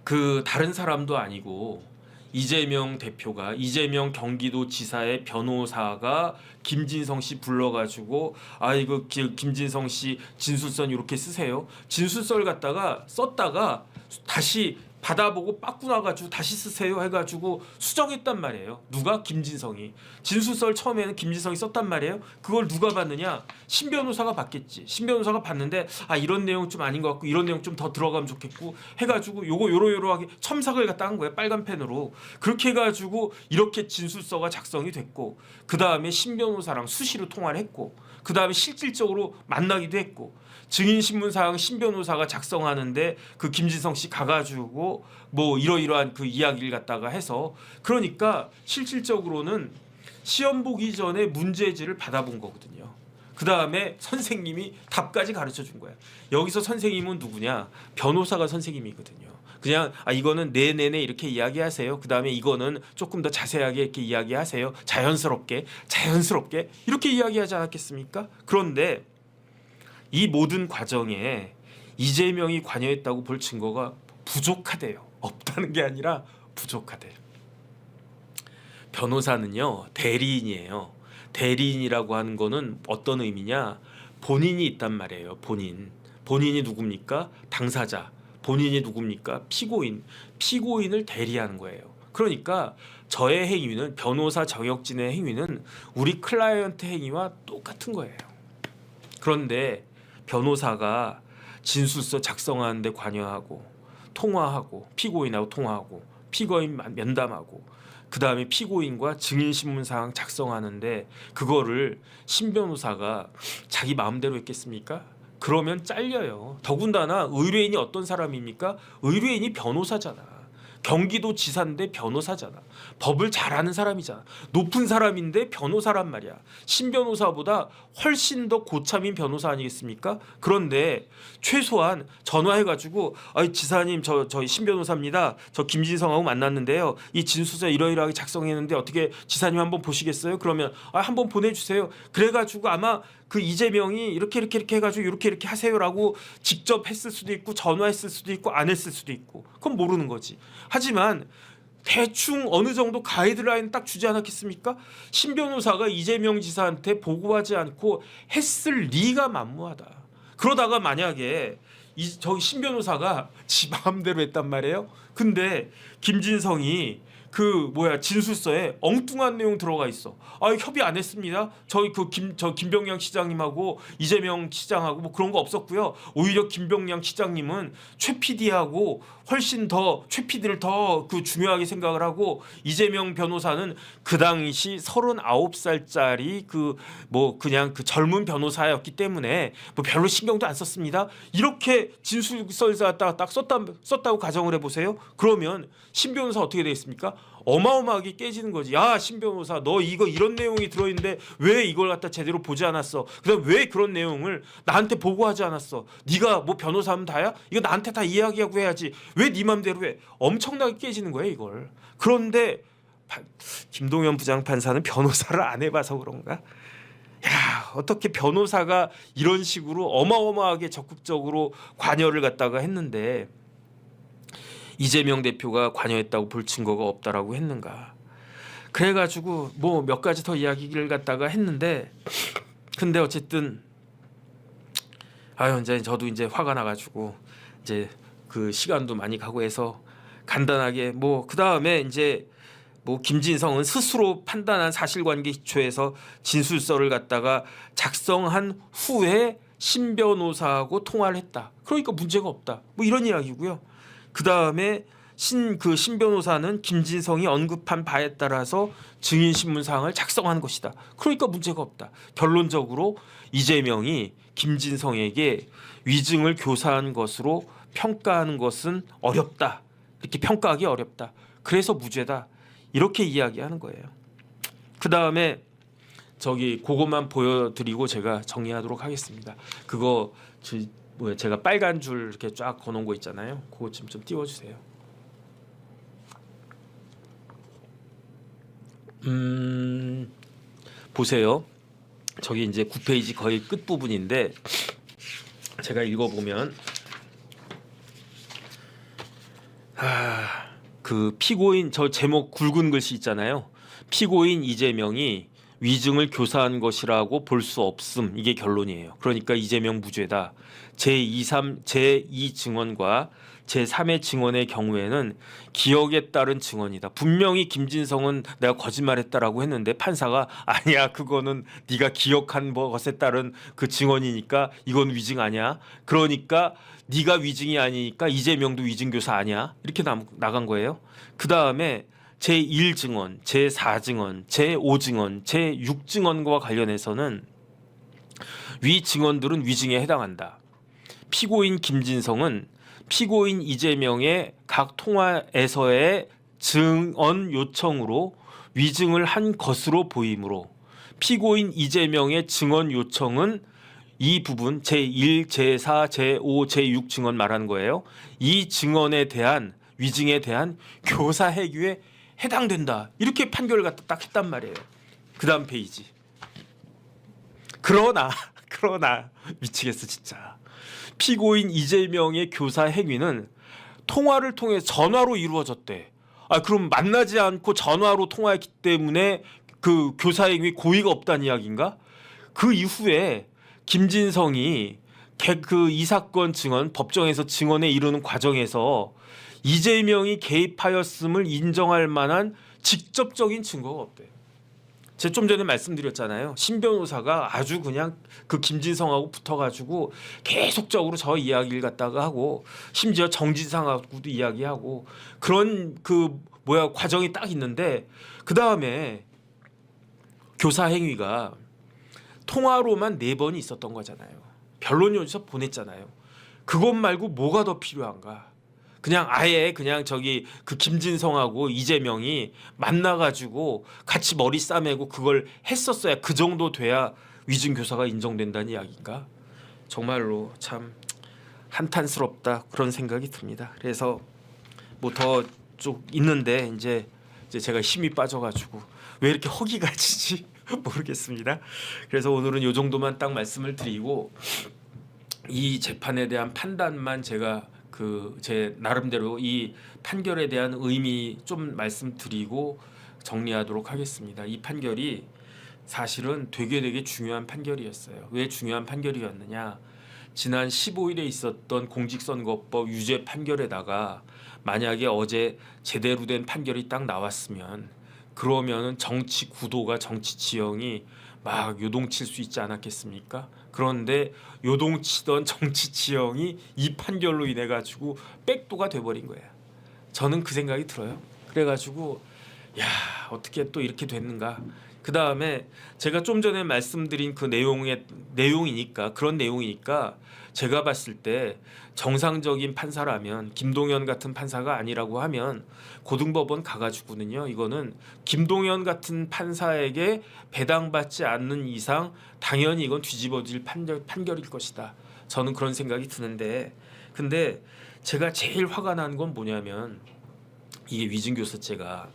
그 다른 사람도 아니고 이재명 대표가 이재명 경기도지사의 변호사가 김진성 씨 불러가지고 아 이거 김진성 씨 진술서 이렇게 쓰세요. 진술서를 갖다가 썼다가 다시 받아보고 빠꾸 나가지고 다시 쓰세요 해가지고 수정했단 말이에요. 누가? 김진성이. 진술서를 처음에는 김진성이 썼단 말이에요. 그걸 누가 봤느냐? 신 변호사가 봤겠지. 신 변호사가 봤는데 아 이런 내용 좀 아닌 것 같고 이런 내용 좀 더 들어가면 좋겠고 해가지고 요거 요러요러하게 첨삭을 갖다 한 거예요. 빨간 펜으로. 그렇게 해가지고 이렇게 진술서가 작성이 됐고 그 다음에 신 변호사랑 수시로 통화를 했고 그 다음에 실질적으로 만나기도 했고 증인신문사항 신 변호사가 작성하는데 그 김진성 씨 가가지고 뭐 이러이러한 그 이야기를 갖다가 해서 그러니까 실질적으로는 시험 보기 전에 문제지를 받아본 거거든요. 그 다음에 선생님이 답까지 가르쳐 준 거야. 여기서 선생님은 누구냐? 변호사가 선생님이거든요. 그냥 아 이거는 네네네 이렇게 이야기하세요. 그 다음에 이거는 조금 더 자세하게 이렇게 이야기하세요. 자연스럽게 이렇게 이야기하지 않았겠습니까? 그런데 이 모든 과정에 이재명이 관여했다고 볼 증거가 부족하대요. 없다는 게 아니라 부족하대요. 변호사는요 대리인이에요. 대리인이라고 하는 거는 어떤 의미냐? 본인이 있단 말이에요. 본인이 누굽니까? 당사자. 본인이 누굽니까? 피고인을 대리하는 거예요. 그러니까 저의 행위는 변호사 정혁진의 행위는 우리 클라이언트 행위와 똑같은 거예요. 그런데 변호사가 진술서 작성하는데 관여하고 통화하고 피고인하고 통화하고 피고인 면담하고 그 다음에 피고인과 증인신문사항 작성하는데 그거를 신 변호사가 자기 마음대로 했겠습니까? 그러면 잘려요. 더군다나 의뢰인이 어떤 사람입니까? 의뢰인이 변호사잖아. 경기도지사인데 변호사잖아. 법을 잘 아는 사람이잖아. 높은 사람인데 변호사란 말이야. 신 변호사보다 훨씬 더 고참인 변호사 아니겠습니까? 그런데 최소한 전화해가지고 지사님 저희 신 변호사입니다. 저 김진성하고 만났는데요. 이 진술서 이러이러하게 작성했는데 어떻게 지사님 한번 보시겠어요? 그러면 한번 보내주세요. 그래가지고 아마 그 이재명이 이렇게 해가지고 이렇게 하세요라고 직접 했을 수도 있고 전화했을 수도 있고 안 했을 수도 있고 그건 모르는 거지. 하지만 대충 어느 정도 가이드라인 딱 주지 않았겠습니까? 신 변호사가 이재명 지사한테 보고하지 않고 했을 리가 만무하다. 그러다가 만약에 저기 신 변호사가 지 마음대로 했단 말이에요. 근데 김진성이 진술서에 엉뚱한 내용 들어가 있어. 협의 안 했습니다. 저희 김병량 시장님하고 이재명 시장하고 뭐 그런 거 없었고요. 오히려 김병량 시장님은 최 PD하고 훨씬 더 최 PD를 더 중요하게 생각을 하고 이재명 변호사는 그 당시 39살짜리 그냥 젊은 변호사였기 때문에 뭐 별로 신경도 안 썼습니다. 이렇게 진술서를 갖다가 딱 썼다고 가정을 해보세요. 그러면 신 변호사 어떻게 되겠습니까? 어마어마하게 깨지는 거지. 야, 신 변호사, 너 이런 내용이 들어있는데 왜 이걸 갖다 제대로 보지 않았어? 그다음 왜 그런 내용을 나한테 보고하지 않았어? 네가 뭐 변호사하면 다야? 이거 나한테 다 이야기하고 해야지. 왜 네 맘대로 해? 엄청나게 깨지는 거예요, 이걸. 그런데 김동연 부장판사는 변호사를 안 해봐서 그런가? 야, 어떻게 변호사가 이런 식으로 어마어마하게 적극적으로 관여를 갖다가 했는데 이재명 대표가 관여했다고 볼 증거가 없다라고 했는가? 그래가지고 뭐 몇 가지 더 이야기를 갖다가 했는데, 근데 어쨌든 이제 저도 이제 화가 나가지고 이제 그 시간도 많이 가고 해서 간단하게 그 다음에 이제 김진성은 스스로 판단한 사실관계 기초에서 진술서를 갖다가 작성한 후에 신 변호사하고 통화를 했다. 그러니까 문제가 없다. 뭐 이런 이야기고요. 그 다음에 신 변호사는 김진성이 언급한 바에 따라서 증인신문사항을 작성한 것이다. 그러니까 문제가 없다. 결론적으로 이재명이 김진성에게 위증을 교사한 것으로 평가하는 것은 어렵다. 이렇게 평가하기 어렵다. 그래서 무죄다. 이렇게 이야기하는 거예요. 그 다음에 그것만 보여드리고 제가 정리하도록 하겠습니다. 그거 제가 빨간 줄 이렇게 쫙 거놓은 거 있잖아요. 그거 좀 띄워주세요. 보세요. 저기 이제 9페이지 거의 끝 부분인데 제가 읽어보면 그 피고인 저 제목 굵은 글씨 있잖아요. 피고인 이재명이 위증을 교사한 것이라고 볼 수 없음. 이게 결론이에요. 그러니까 이재명 무죄다. 제2 증언과 제3의 증언의 경우에는 기억에 따른 증언이다. 분명히 김진성은 내가 거짓말했다라고 했는데 판사가 아니야. 그거는 네가 기억한 것에 따른 그 증언이니까 이건 위증 아니야. 그러니까 네가 위증이 아니니까 이재명도 위증교사 아니야. 이렇게 나간 거예요. 그 다음에 제1증언, 제4증언, 제5증언, 제6증언과 관련해서는 위 증언들은 위증에 해당한다. 피고인 김진성은 피고인 이재명의 각 통화에서의 증언 요청으로 위증을 한 것으로 보이므로 피고인 이재명의 증언 요청은 이 부분 제1, 제4, 제5, 제6 증언 말하는 거예요. 이 증언에 대한 위증에 대한 교사 해규에 해당된다. 이렇게 판결을 갖다 딱 했단 말이에요. 그 다음 페이지. 그러나 미치겠어 진짜. 피고인 이재명의 교사 행위는 통화를 통해 전화로 이루어졌대. 그럼 만나지 않고 전화로 통화했기 때문에 그 교사 행위 고의가 없다는 이야기인가? 그 이후에 김진성이 이 사건 증언 법정에서 증언에 이르는 과정에서 이재명이 개입하였음을 인정할 만한 직접적인 증거가 없대요. 제가 좀 전에 말씀드렸잖아요. 신 변호사가 아주 그냥 그 김진성하고 붙어가지고 계속적으로 저 이야기를 갖다가 하고 심지어 정진상하고도 이야기하고 그런 과정이 딱 있는데 그 다음에 교사 행위가 통화로만 4번이 있었던 거잖아요. 변론 요지서 보냈잖아요. 그것 말고 뭐가 더 필요한가? 그냥 아예 그 김진성하고 이재명이 만나가지고 같이 머리 싸매고 그걸 했었어야 그 정도 돼야 위증 교사가 인정된다는 이야기인가? 정말로 참 한탄스럽다 그런 생각이 듭니다. 그래서 뭐 더 쭉 있는데 이제 제가 힘이 빠져가지고 왜 이렇게 허기가 지지 모르겠습니다. 그래서 오늘은 이 정도만 딱 말씀을 드리고 이 재판에 대한 판단만 제가 제 나름대로 이 판결에 대한 의미 좀 말씀드리고 정리하도록 하겠습니다. 이 판결이 사실은 되게 중요한 판결이었어요. 왜 중요한 판결이었느냐? 지난 15일에 있었던 공직선거법 유죄 판결에다가 만약에 어제 제대로 된 판결이 딱 나왔으면 그러면은 정치 구도가 정치 지형이 막 요동칠 수 있지 않았겠습니까? 그런데 요동치던 정치 지형이 이 판결로 인해 가지고 백도가 돼버린 거예요. 저는 그 생각이 들어요. 그래가지고 야 어떻게 또 이렇게 됐는가. 그 다음에 제가 좀 전에 말씀드린 그 내용이니까 그런 내용이니까 제가 봤을 때 정상적인 판사라면 김동연 같은 판사가 아니라고 하면 고등법원 가가지고는요 이거는 김동연 같은 판사에게 배당받지 않는 이상 당연히 이건 뒤집어질 판결일 것이다. 저는 그런 생각이 드는데 근데 제가 제일 화가 난 건 뭐냐면 이게 위증교사죄가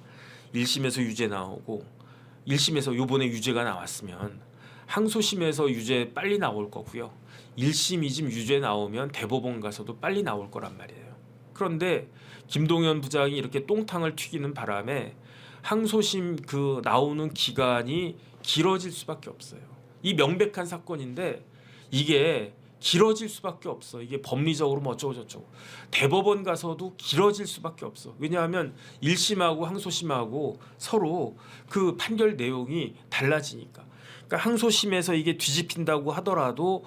1심에서 유죄 나오고 1심에서 요번에 유죄가 나왔으면 항소심에서 유죄 빨리 나올 거고요. 1심, 2심 유죄 나오면 대법원 가서도 빨리 나올 거란 말이에요. 그런데 김동연 부장이 이렇게 똥탕을 튀기는 바람에 항소심 나오는 기간이 길어질 수밖에 없어요. 이 명백한 사건인데 이게 길어질 수밖에 없어. 이게 법리적으로 뭐 어쩌고 저쩌고. 대법원 가서도 길어질 수밖에 없어. 왜냐하면 1심하고 항소심하고 서로 그 판결 내용이 달라지니까. 그러니까 항소심에서 이게 뒤집힌다고 하더라도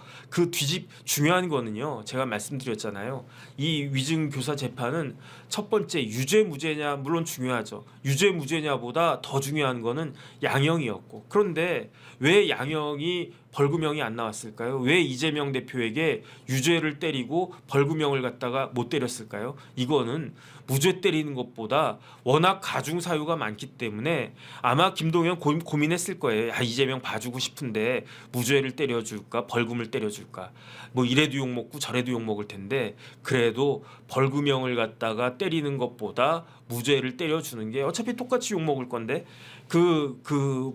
중요한 거는요. 제가 말씀드렸잖아요. 이 위증교사 재판은 첫 번째 유죄 무죄냐 물론 중요하죠. 유죄 무죄냐보다 더 중요한 거는 양형이었고 그런데 왜 양형이 벌금형이 안 나왔을까요? 왜 이재명 대표에게 유죄를 때리고 벌금형을 갖다가 못 때렸을까요? 이거는 무죄 때리는 것보다 워낙 가중 사유가 많기 때문에 아마 김동연 고민했을 거예요. 이재명 봐주고 싶은데 무죄를 때려줄까 벌금을 때려줄까 뭐 이래도 욕먹고 저래도 욕먹을 텐데 그래도 벌금형을 갖다가 때리는 것보다 무죄를 때려주는 게 어차피 똑같이 욕먹을 건데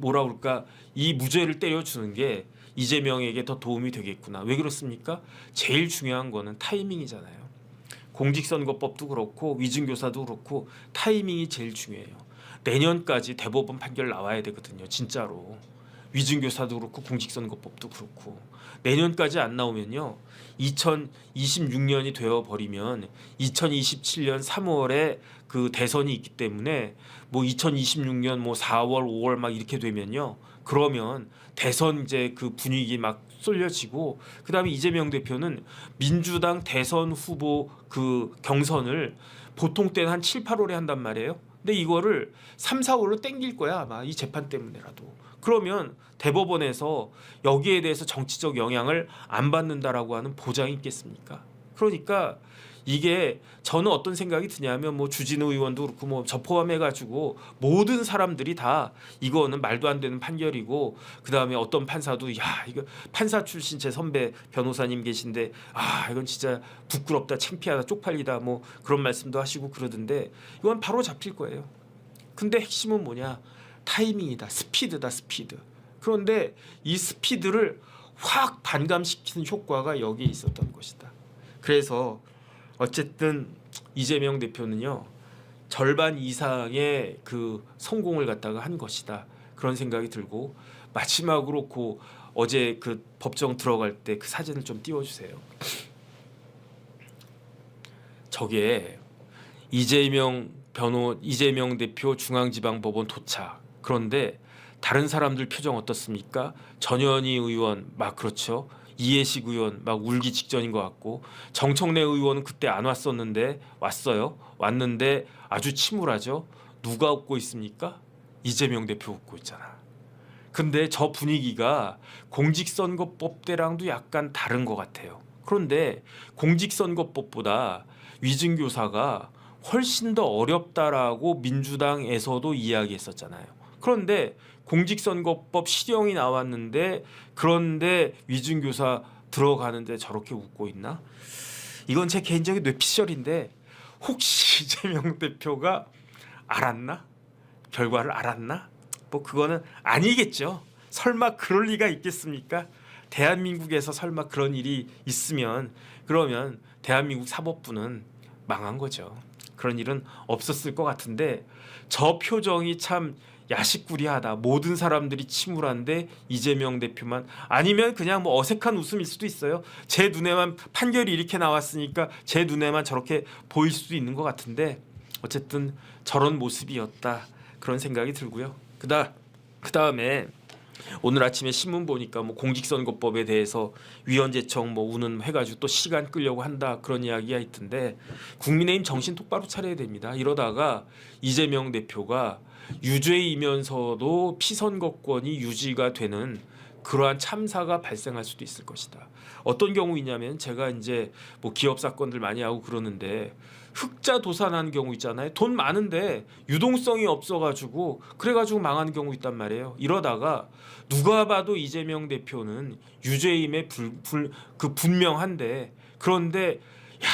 뭐라 그럴까 이 무죄를 때려주는 게 이재명에게 더 도움이 되겠구나. 왜 그렇습니까? 제일 중요한 거는 타이밍이잖아요. 공직선거법도 그렇고 위증교사도 그렇고 타이밍이 제일 중요해요. 내년까지 대법원 판결 나와야 되거든요. 진짜로. 위증교사도 그렇고 공직선거법도 그렇고 내년까지 안 나오면요. 2026년이 되어버리면 2027년 3월에 그 대선이 있기 때문에 뭐 2026년 뭐 4월 5월 막 이렇게 되면요. 그러면 대선 이제 그 분위기 막 쏠려지고 그다음에 이재명 대표는 민주당 대선 후보 그 경선을 보통 때는 한 7, 8월에 한단 말이에요. 근데 이거를 3, 4월로 땡길 거야 아마 이 재판 때문에라도. 그러면 대법원에서 여기에 대해서 정치적 영향을 안 받는다라고 하는 보장이 있겠습니까? 그러니까 이게 저는 어떤 생각이 드냐면 뭐 주진우 의원도 그렇고 뭐 저 포함해가지고 모든 사람들이 다 이거는 말도 안 되는 판결이고 그 다음에 어떤 판사도 야 이거 판사 출신 제 선배 변호사님 계신데 이건 진짜 부끄럽다 창피하다 쪽팔리다 뭐 그런 말씀도 하시고 그러던데 이건 바로 잡힐 거예요. 근데 핵심은 뭐냐 타이밍이다 스피드다 스피드. 그런데 이 스피드를 확 반감시키는 효과가 여기에 있었던 것이다. 그래서 어쨌든 이재명 대표는요 절반 이상의 그 성공을 갖다가 한 것이다 그런 생각이 들고 마지막으로 어제 그 법정 들어갈 때 그 사진을 좀 띄워주세요. 저게 이재명 대표 중앙지방법원 도착. 그런데 다른 사람들 표정 어떻습니까? 전현희 의원 막 그렇죠. 이해식 의원 막 울기 직전인 것 같고 정청래 의원은 그때 안 왔었는데 왔어요. 왔는데 아주 침울하죠. 누가 웃고 있습니까? 이재명 대표 웃고 있잖아. 근데 저 분위기가 공직선거법 때랑도 약간 다른 것 같아요. 그런데 공직선거법보다 위증교사가 훨씬 더 어렵다라고 민주당에서도 이야기했었잖아요. 그런데 공직선거법 실형이 나왔는데 그런데 위증교사 들어가는데 저렇게 웃고 있나? 이건 제 개인적인 뇌피셜인데 혹시 이재명 대표가 알았나? 결과를 알았나? 뭐 그거는 아니겠죠. 설마 그럴 리가 있겠습니까? 대한민국에서 설마 그런 일이 있으면 그러면 대한민국 사법부는 망한 거죠. 그런 일은 없었을 것 같은데 저 표정이 참 야식구리하다. 모든 사람들이 침울한데 이재명 대표만 아니면 그냥 뭐 어색한 웃음일 수도 있어요. 제 눈에만 판결이 이렇게 나왔으니까 제 눈에만 저렇게 보일 수도 있는 것 같은데 어쨌든 저런 모습이었다. 그런 생각이 들고요. 그다음에 오늘 아침에 신문 보니까 뭐 공직선거법에 대해서 위헌재청 뭐 우는 해가지고 또 시간 끌려고 한다 그런 이야기가 있던데 국민의힘 정신 똑바로 차려야 됩니다. 이러다가 이재명 대표가 유죄이면서도 피선거권이 유지가 되는 그러한 참사가 발생할 수도 있을 것이다. 어떤 경우이냐면 제가 이제 뭐 기업 사건들 많이 하고 그러는데 흑자 도산하는 경우 있잖아요. 돈 많은데 유동성이 없어가지고 그래가지고 망하는 경우 있단 말이에요. 이러다가 누가 봐도 이재명 대표는 유죄임에 분명한데 그런데 야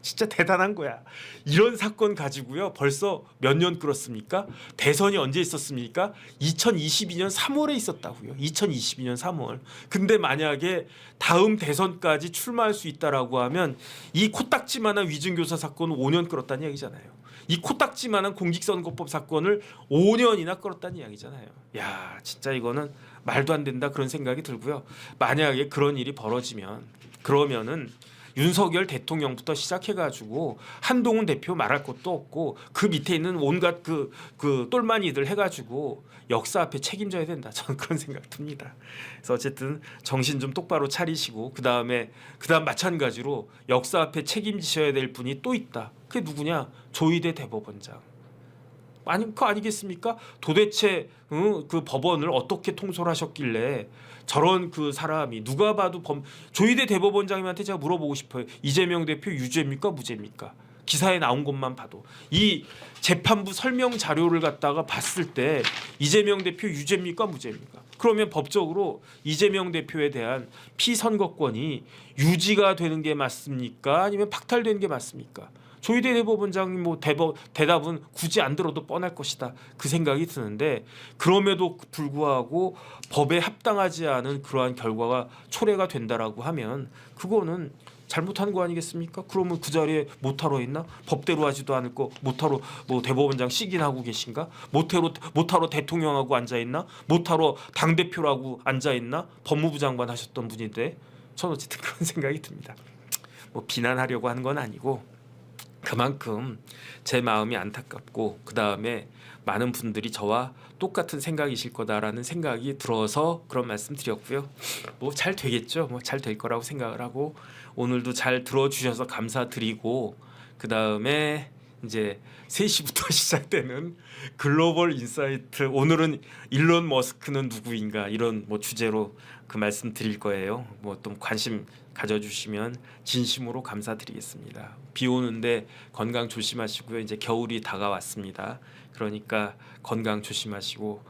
진짜 대단한 거야. 이런 사건 가지고요. 벌써 몇 년 끌었습니까? 대선이 언제 있었습니까? 2022년 3월에 있었다고요. 2022년 3월. 근데 만약에 다음 대선까지 출마할 수 있다라고 하면 이 코딱지만한 위증교사 사건은 5년 끌었다는 얘기잖아요. 이 코딱지만한 공직선거법 사건을 5년이나 끌었다는 이야기잖아요. 야, 진짜 이거는 말도 안 된다 그런 생각이 들고요. 만약에 그런 일이 벌어지면 그러면은 윤석열 대통령부터 시작해가지고 한동훈 대표 말할 것도 없고 그 밑에 있는 온갖 그 똘마니들 해가지고 역사 앞에 책임져야 된다. 저는 그런 생각 듭니다. 그래서 어쨌든 정신 좀 똑바로 차리시고 그다음 마찬가지로 역사 앞에 책임지셔야 될 분이 또 있다. 그게 누구냐? 조희대 대법원장. 아니 그거 아니겠습니까? 도대체 그 법원을 어떻게 통솔하셨길래 저런 그 사람이 누가 봐도 조희대 대법원장님한테 제가 물어보고 싶어요. 이재명 대표 유죄입니까 무죄입니까? 기사에 나온 것만 봐도 이 재판부 설명 자료를 갖다가 봤을 때 이재명 대표 유죄입니까 무죄입니까? 그러면 법적으로 이재명 대표에 대한 피선거권이 유지가 되는 게 맞습니까? 아니면 박탈되는 게 맞습니까? 조희대 대법원장님 뭐 대답은 굳이 안 들어도 뻔할 것이다 그 생각이 드는데 그럼에도 불구하고 법에 합당하지 않은 그러한 결과가 초래가 된다라고 하면 그거는 잘못한 거 아니겠습니까? 그러면 그 자리에 못하러 있나? 법대로 하지도 않을 거 못하러 뭐 대법원장 시긴하고 계신가? 못하러 대통령하고 앉아 있나? 못하러 당 대표라고 앉아 있나? 법무부 장관 하셨던 분인데 저는 어쨌든 그런 생각이 듭니다. 뭐 비난하려고 하는 건 아니고. 그만큼 제 마음이 안타깝고 그 다음에 많은 분들이 저와 똑같은 생각이실 거다라는 생각이 들어서 그런 말씀 드렸고요. 뭐 잘 되겠죠. 뭐 잘 될 거라고 생각을 하고 오늘도 잘 들어주셔서 감사드리고 그 다음에 이제 3시부터 시작되는 글로벌 인사이트 오늘은 일론 머스크는 누구인가 이런 뭐 주제로 그 말씀 드릴 거예요. 뭐 좀 관심 가져주시면 진심으로 감사드리겠습니다. 비 오는데 건강 조심하시고요. 이제 겨울이 다가왔습니다. 그러니까 건강 조심하시고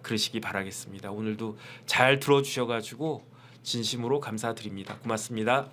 그러시기 바라겠습니다. 오늘도 잘 들어주셔가지고 진심으로 감사드립니다. 고맙습니다.